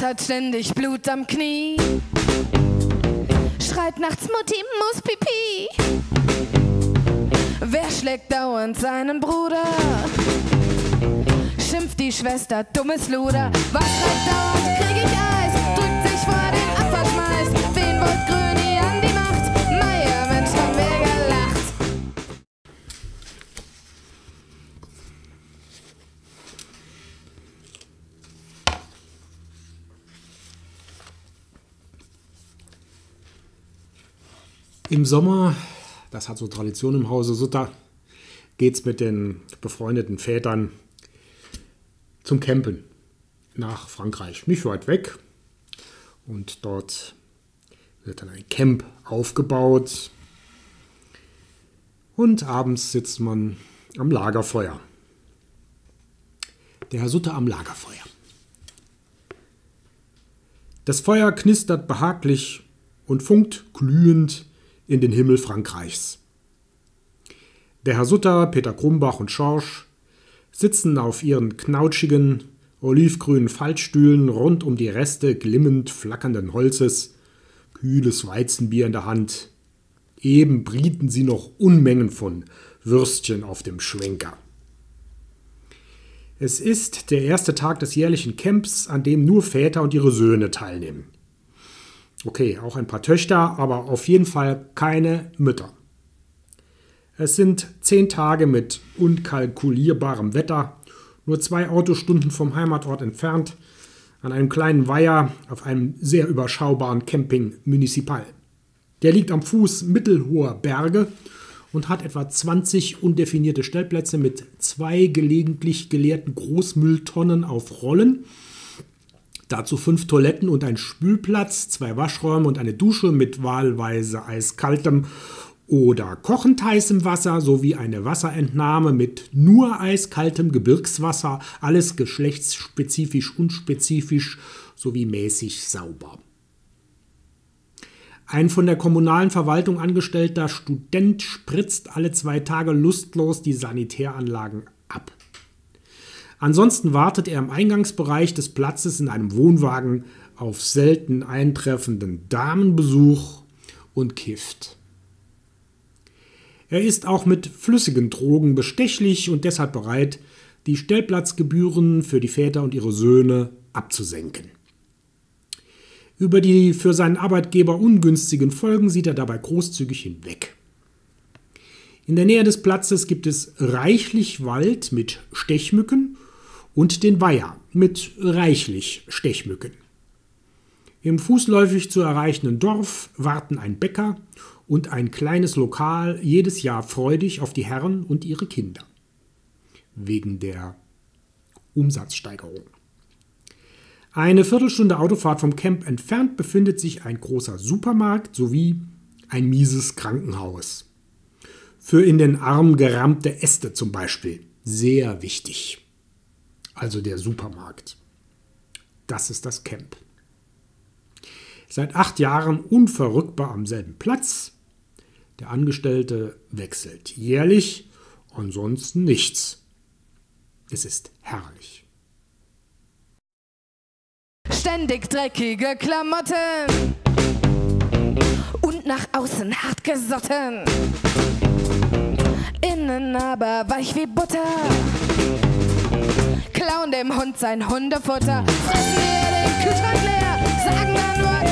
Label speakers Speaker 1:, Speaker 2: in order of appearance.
Speaker 1: hat ständig Blut am Knie. Schreit nachts, Mutti muss Pipi. Wer schlägt dauernd seinen Bruder? Schimpft die Schwester, dummes Luder. Was schreit dauernd, krieg ich Eis? Drückt sich vor den Abfallschmeiß. Wen wollt Gröni an die Macht? Meier, Mensch, haben wir gelacht.
Speaker 2: Im Sommer, das hat so Tradition im Hause Sutter, geht's mit den befreundeten Vätern zum Campen nach Frankreich. Nicht weit weg. Und dort wird dann ein Camp aufgebaut. Und abends sitzt man am Lagerfeuer. Der Herr Sutter am Lagerfeuer. Das Feuer knistert behaglich und funkt glühend in den Himmel Frankreichs. Der Herr Sutter, Peter Krumbach und Schorsch sitzen auf ihren knautschigen, olivgrünen Faltstühlen rund um die Reste glimmend flackernden Holzes, kühles Weizenbier in der Hand. Eben brieten sie noch Unmengen von Würstchen auf dem Schwenker. Es ist der erste Tag des jährlichen Camps, an dem nur Väter und ihre Söhne teilnehmen. Okay, auch ein paar Töchter, aber auf jeden Fall keine Mütter. Es sind 10 Tage mit unkalkulierbarem Wetter, nur 2 Autostunden vom Heimatort entfernt, an einem kleinen Weiher auf einem sehr überschaubaren Camping Municipal. Der liegt am Fuß mittelhoher Berge und hat etwa 20 undefinierte Stellplätze mit 2 gelegentlich geleerten Großmülltonnen auf Rollen. Dazu 5 Toiletten und ein Spülplatz, 2 Waschräume und eine Dusche mit wahlweise eiskaltem oder kochend heißem Wasser sowie eine Wasserentnahme mit nur eiskaltem Gebirgswasser, alles geschlechtsspezifisch, unspezifisch sowie mäßig sauber. Ein von der kommunalen Verwaltung angestellter Student spritzt alle 2 Tage lustlos die Sanitäranlagen ab. Ansonsten wartet er im Eingangsbereich des Platzes in einem Wohnwagen auf selten eintreffenden Damenbesuch und kifft. Er ist auch mit flüssigen Drogen bestechlich und deshalb bereit, die Stellplatzgebühren für die Väter und ihre Söhne abzusenken. Über die für seinen Arbeitgeber ungünstigen Folgen sieht er dabei großzügig hinweg. In der Nähe des Platzes gibt es reichlich Wald mit Stechmücken und den Weiher mit reichlich Stechmücken. Im fußläufig zu erreichenden Dorf warten ein Bäcker und ein kleines Lokal jedes Jahr freudig auf die Herren und ihre Kinder. Wegen der Umsatzsteigerung. Eine Viertelstunde Autofahrt vom Camp entfernt befindet sich ein großer Supermarkt sowie ein mieses Krankenhaus. Für in den Arm gerammte Äste zum Beispiel. Sehr wichtig. Also der Supermarkt. Das ist das Camp. Seit 8 Jahren unverrückbar am selben Platz. Der Angestellte wechselt jährlich, ansonsten nichts. Es ist herrlich.
Speaker 1: Ständig dreckige Klamotten und nach außen hart gesotten. Innen aber weich wie Butter. Klauen dem Hund sein Hundefutter. Fressen ihr den Kühlschrank leer. Sagen dann nur